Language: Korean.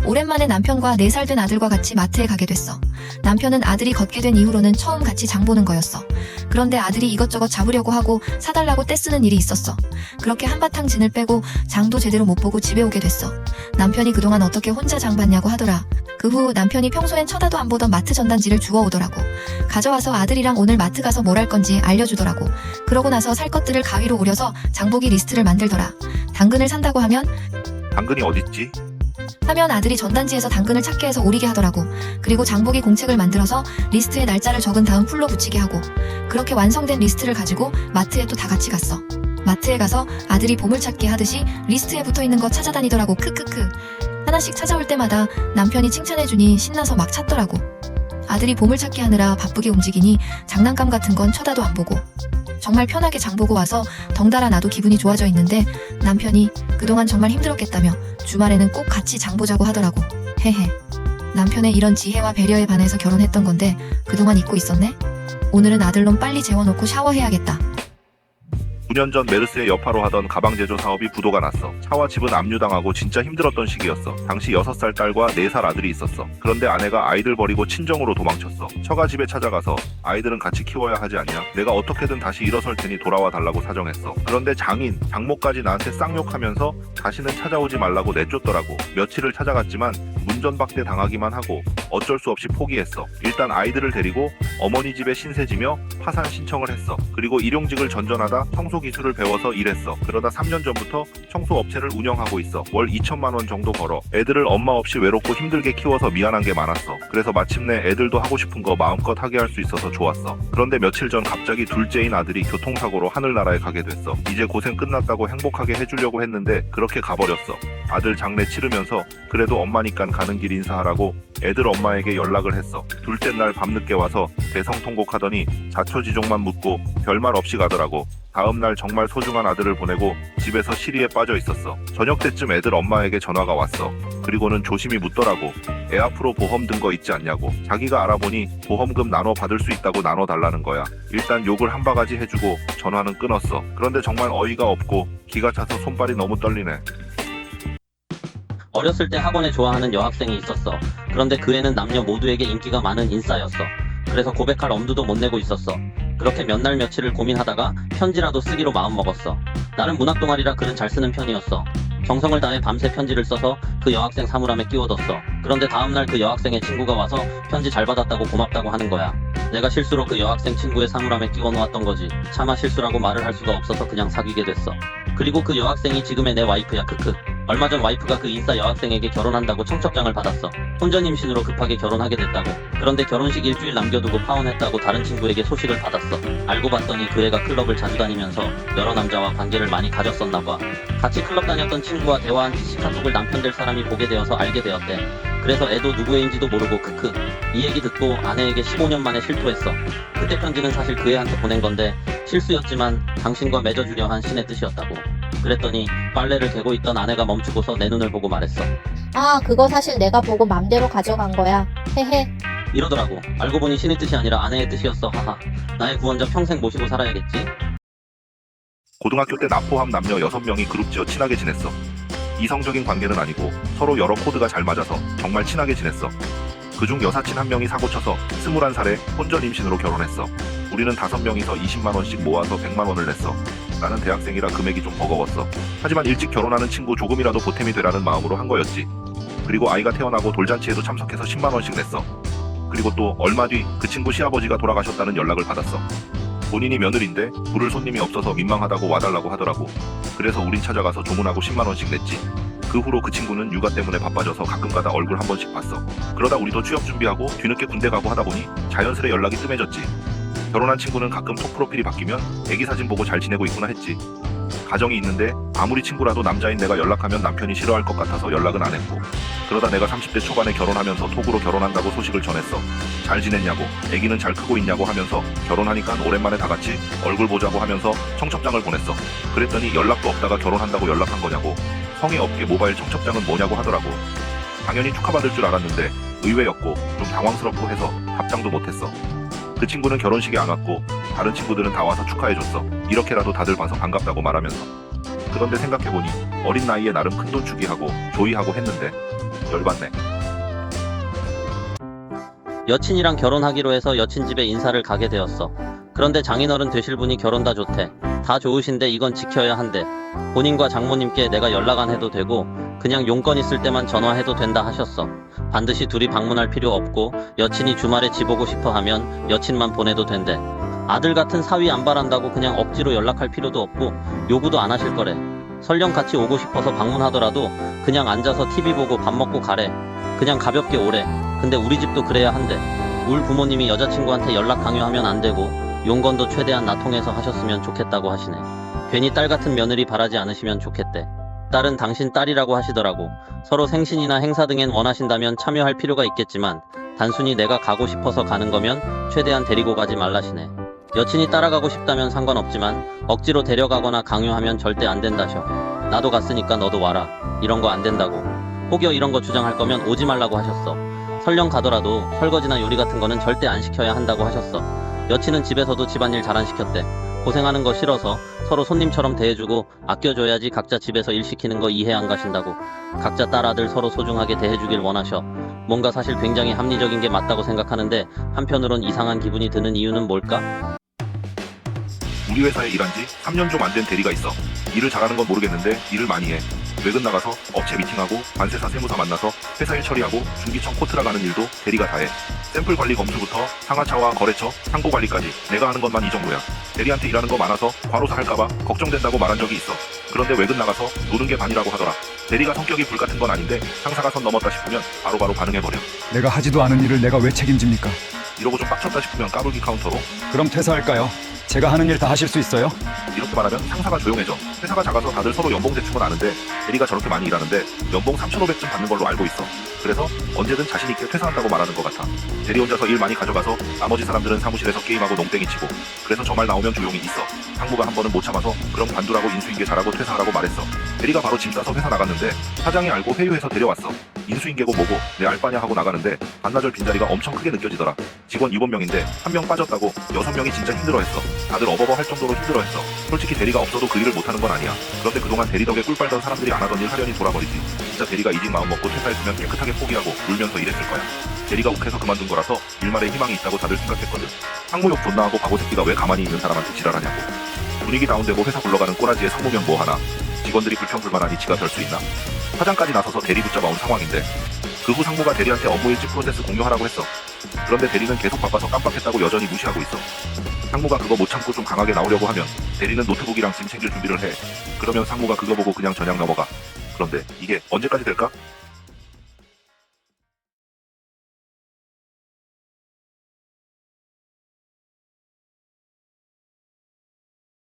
오랜만에 남편과 4살 된 아들과 같이 마트에 가게 됐어. 남편은 아들이 걷게 된 이후로는 처음 같이 장 보는 거였어. 그런데 아들이 이것저것 잡으려고 하고 사달라고 떼쓰는 일이 있었어. 그렇게 한바탕 진을 빼고 장도 제대로 못 보고 집에 오게 됐어. 남편이 그동안 어떻게 혼자 장 봤냐고 하더라. 그 후 남편이 평소엔 쳐다도 안 보던 마트 전단지를 주워오더라고. 가져와서 아들이랑 오늘 마트 가서 뭘 할 건지 알려주더라고. 그러고 나서 살 것들을 가위로 오려서 장보기 리스트를 만들더라. 당근을 산다고 하면 당근이 어딨지? 하면 아들이 전단지에서 당근을 찾게 해서 오리게 하더라고. 그리고 장보기 공책을 만들어서 리스트에 날짜를 적은 다음 풀로 붙이게 하고, 그렇게 완성된 리스트를 가지고 마트에 또 다 같이 갔어. 마트에 가서 아들이 보물찾기 하듯이 리스트에 붙어있는 거 찾아다니더라고. 크크크. 하나씩 찾아올 때마다 남편이 칭찬해주니 신나서 막 찾더라고. 아들이 보물찾기 하느라 바쁘게 움직이니 장난감 같은 건 쳐다도 안 보고. 정말 편하게 장 보고 와서 덩달아 나도 기분이 좋아져 있는데, 남편이 그동안 정말 힘들었겠다며 주말에는 꼭 같이 장 보자고 하더라고. 헤헤. 남편의 이런 지혜와 배려에 반해서 결혼했던 건데 그동안 잊고 있었네? 오늘은 아들놈 빨리 재워놓고 샤워해야겠다. 9년 전 메르스의 여파로 하던 가방 제조 사업이 부도가 났어. 차와 집은 압류당하고 진짜 힘들었던 시기였어. 당시 6살 딸과 4살 아들이 있었어. 그런데 아내가 아이들 버리고 친정으로 도망쳤어. 처가 집에 찾아가서 아이들은 같이 키워야 하지 않냐? 내가 어떻게든 다시 일어설 테니 돌아와 달라고 사정했어. 그런데 장모까지 나한테 쌍욕하면서 다시는 찾아오지 말라고 내쫓더라고. 며칠을 찾아갔지만 문전박대 당하기만 하고 어쩔 수 없이 포기했어. 일단 아이들을 데리고 어머니 집에 신세지며 파산 신청을 했어. 그리고 일용직을 전전하다 청소 기술을 배워서 일했어. 그러다 3년 전부터 청소업체를 운영하고 있어. 월 2천만 원 정도 벌어. 애들을 엄마 없이 외롭고 힘들게 키워서 미안한 게 많았어. 그래서 마침내 애들도 하고 싶은 거 마음껏 하게 할 수 있어서 좋았어. 그런데 며칠 전 갑자기 둘째인 아들이 교통사고로 하늘나라에 가게 됐어. 이제 고생 끝났다고 행복하게 해주려고 했는데 그렇게 가버렸어. 아들 장례 치르면서 그래도 엄마니깐 가는 길 인사하라고 애들 엄마에게 연락을 했어. 둘째 날 밤늦게 와서 대성통곡하더니 자초지종만 묻고 별말 없이 가더라고. 다음날 정말 소중한 아들을 보내고 집에서 시리에 빠져 있었어. 저녁 때쯤 애들 엄마에게 전화가 왔어. 그리고는 조심히 묻더라고. 애 앞으로 보험 든 거 있지 않냐고. 자기가 알아보니 보험금 나눠 받을 수 있다고 나눠달라는 거야. 일단 욕을 한 바가지 해주고 전화는 끊었어. 그런데 정말 어이가 없고 기가 차서 손발이 너무 떨리네. 어렸을 때 학원에 좋아하는 여학생이 있었어. 그런데 그 애는 남녀 모두에게 인기가 많은 인싸였어. 그래서 고백할 엄두도 못 내고 있었어. 그렇게 몇 날 며칠을 고민하다가 편지라도 쓰기로 마음먹었어. 나름 문학 동아리라 글은 잘 쓰는 편이었어. 정성을 다해 밤새 편지를 써서 그 여학생 사물함에 끼워뒀어. 그런데 다음날 그 여학생의 친구가 와서 편지 잘 받았다고 고맙다고 하는 거야. 내가 실수로 그 여학생 친구의 사물함에 끼워놓았던 거지. 차마 실수라고 말을 할 수가 없어서 그냥 사귀게 됐어. 그리고 그 여학생이 지금의 내 와이프야. 크크. 얼마 전 와이프가 그 인싸 여학생에게 결혼한다고 청첩장을 받았어. 혼전 임신으로 급하게 결혼하게 됐다고. 그런데 결혼식 일주일 남겨두고 파혼했다고 다른 친구에게 소식을 받았어. 알고 봤더니 그 애가 클럽을 자주 다니면서 여러 남자와 관계를 많이 가졌었나 봐. 같이 클럽 다녔던 친구와 대화한 PC 카톡을 남편 될 사람이 보게 되어서 알게 되었대. 그래서 애도 누구애인지도 모르고 크크. 이 얘기 듣고 아내에게 15년 만에 실토했어. 그때 편지는 사실 그 애한테 보낸 건데 실수였지만 당신과 맺어주려 한 신의 뜻이었다고. 그랬더니 빨래를 개고 있던 아내가 멈추고서 내 눈을 보고 말했어. 아, 그거 사실 내가 보고 맘대로 가져간 거야. 헤헤. 이러더라고. 알고 보니 신의 뜻이 아니라 아내의 뜻이었어. 하하. 나의 구원자 평생 모시고 살아야겠지. 고등학교 때 나포함 남녀 6명이 그룹지어 친하게 지냈어. 이성적인 관계는 아니고 서로 여러 코드가 잘 맞아서 정말 친하게 지냈어. 그중 여사친 한 명이 사고쳐서 21살에 혼전 임신으로 결혼했어. 우리는 5명이서 20만원씩 모아서 100만원을 냈어. 나는 대학생이라 금액이 좀 버거웠어. 하지만 일찍 결혼하는 친구 조금이라도 보탬이 되라는 마음으로 한 거였지. 그리고 아이가 태어나고 돌잔치에도 참석해서 10만원씩 냈어. 그리고 또 얼마 뒤 그 친구 시아버지가 돌아가셨다는 연락을 받았어. 본인이 며느리인데 부를 손님이 없어서 민망하다고 와달라고 하더라고. 그래서 우린 찾아가서 조문하고 10만원씩 냈지. 그 후로 그 친구는 육아 때문에 바빠져서 가끔가다 얼굴 한 번씩 봤어. 그러다 우리도 취업 준비하고 뒤늦게 군대 가고 하다 보니 자연스레 연락이 뜸해졌지. 결혼한 친구는 가끔 톡 프로필이 바뀌면 애기 사진 보고 잘 지내고 있구나 했지. 가정이 있는데 아무리 친구라도 남자인 내가 연락하면 남편이 싫어할 것 같아서 연락은 안 했고, 그러다 내가 30대 초반에 결혼하면서 톡으로 결혼한다고 소식을 전했어. 잘 지냈냐고, 애기는 잘 크고 있냐고 하면서 결혼하니까 오랜만에 다 같이 얼굴 보자고 하면서 청첩장을 보냈어. 그랬더니 연락도 없다가 결혼한다고 연락한 거냐고, 성의 없게 모바일 청첩장은 뭐냐고 하더라고. 당연히 축하받을 줄 알았는데 의외였고 좀 당황스럽고 해서 답장도 못했어. 그 친구는 결혼식에 안 왔고 다른 친구들은 다 와서 축하해줬어. 이렇게라도 다들 봐서 반갑다고 말하면서. 그런데 생각해보니 어린 나이에 나름 큰돈 주기 하고 조의하고 했는데 열받네. 여친이랑 결혼하기로 해서 여친 집에 인사를 가게 되었어. 그런데 장인어른 되실 분이 결혼 다 좋대. 다 좋으신데 이건 지켜야 한대. 본인과 장모님께 내가 연락 안 해도 되고 그냥 용건 있을 때만 전화해도 된다 하셨어. 반드시 둘이 방문할 필요 없고 여친이 주말에 집 오고 싶어 하면 여친만 보내도 된대. 아들 같은 사위 안 바란다고 그냥 억지로 연락할 필요도 없고 요구도 안 하실 거래. 설령 같이 오고 싶어서 방문하더라도 그냥 앉아서 TV 보고 밥 먹고 가래. 그냥 가볍게 오래. 근데 우리 집도 그래야 한대. 울 부모님이 여자친구한테 연락 강요하면 안 되고 용건도 최대한 나통해서 하셨으면 좋겠다고 하시네. 괜히 딸 같은 며느리 바라지 않으시면 좋겠대. 딸은 당신 딸이라고 하시더라고. 서로 생신이나 행사 등엔 원하신다면 참여할 필요가 있겠지만 단순히 내가 가고 싶어서 가는 거면 최대한 데리고 가지 말라시네. 여친이 따라가고 싶다면 상관없지만 억지로 데려가거나 강요하면 절대 안 된다셔. 나도 갔으니까 너도 와라. 이런 거 안 된다고. 혹여 이런 거 주장할 거면 오지 말라고 하셨어. 설령 가더라도 설거지나 요리 같은 거는 절대 안 시켜야 한다고 하셨어. 여친은 집에서도 집안일 잘 안 시켰대. 고생하는 거 싫어서 서로 손님처럼 대해주고 아껴줘야지 각자 집에서 일 시키는 거 이해 안 가신다고. 각자 딸아들 서로 소중하게 대해주길 원하셔. 뭔가 사실 굉장히 합리적인 게 맞다고 생각하는데 한편으론 이상한 기분이 드는 이유는 뭘까? 우리 회사에 일한 지 3년 좀 안 된 대리가 있어. 일을 잘하는 건 모르겠는데 일을 많이 해. 외근 나가서 업체 미팅하고 관세사 세무사 만나서 회사 일 처리하고 중기청 코트라 가는 일도 대리가 다 해. 샘플 관리 검수부터 상하차와 거래처, 상고 관리까지 내가 하는 것만 이 정도야. 대리한테 일하는 거 많아서 과로사 할까봐 걱정된다고 말한 적이 있어. 그런데 외근 나가서 노는 게 반이라고 하더라. 대리가 성격이 불같은 건 아닌데 상사가 선 넘었다 싶으면 바로바로 반응해버려. 내가 하지도 않은 일을 내가 왜 책임집니까? 이러고 좀 빡쳤다 싶으면 까불기 카운터로 그럼 퇴사할까요? 제가 하는 일 다 하실 수 있어요? 이렇게 말하면 상사가 조용해져. 회사가 작아서 다들 서로 연봉 대충은 아는데 대리가 저렇게 많이 일하는데 연봉 3,500쯤 받는 걸로 알고 있어. 그래서 언제든 자신 있게 퇴사한다고 말하는 것 같아. 대리 혼자서 일 많이 가져가서 나머지 사람들은 사무실에서 게임하고 농땡이 치고. 그래서 저 말 나오면 조용히 있어. 상무가 한 번은 못 참아서 그럼 관두라고 인수인계 잘하고 퇴사하라고 말했어. 대리가 바로 짐 싸서 회사 나갔는데 사장이 알고 회유해서 데려왔어. 인수인계고 뭐고 내 알바냐 하고 나가는데 반나절 빈자리가 엄청 크게 느껴지더라. 직원 7명인데 1명 빠졌다고 6명이 진짜 힘들어했어. 다들 어버버 할 정도로 힘들어했어. 솔직히 대리가 없어도 그 일을 못하는 건 아니야. 그런데 그동안 대리 덕에 꿀 빨던 사람들이 안 하던 일 하려니 돌아버리지. 진짜 대리가 이직 마음 먹고 퇴사했으면 깨끗하게 포기하고 울면서 일했을 거야. 대리가 욱해서 그만둔 거라서 일말에 희망이 있다고 다들 생각했거든. 상무욕 존나 하고 바보 새끼가 왜 가만히 있는 사람한테 지랄하냐고. 분위기 다운되고 회사 굴러가는 꼬라지에 상무면 뭐하나. 직원들이 불평불만하니 지가 별 수 있나? 사장까지 나서서 대리 붙잡아 온 상황인데 그 후 상무가 대리한테 업무 일지 프로세스 공유하라고 했어. 그런데 대리는 계속 바빠서 깜빡했다고 여전히 무시하고 있어. 상무가 그거 못 참고 좀 강하게 나오려고 하면 대리는 노트북이랑 짐 챙길 준비를 해. 그러면 상무가 그거 보고 그냥 전향 넘어가. 그런데 이게 언제까지 될까?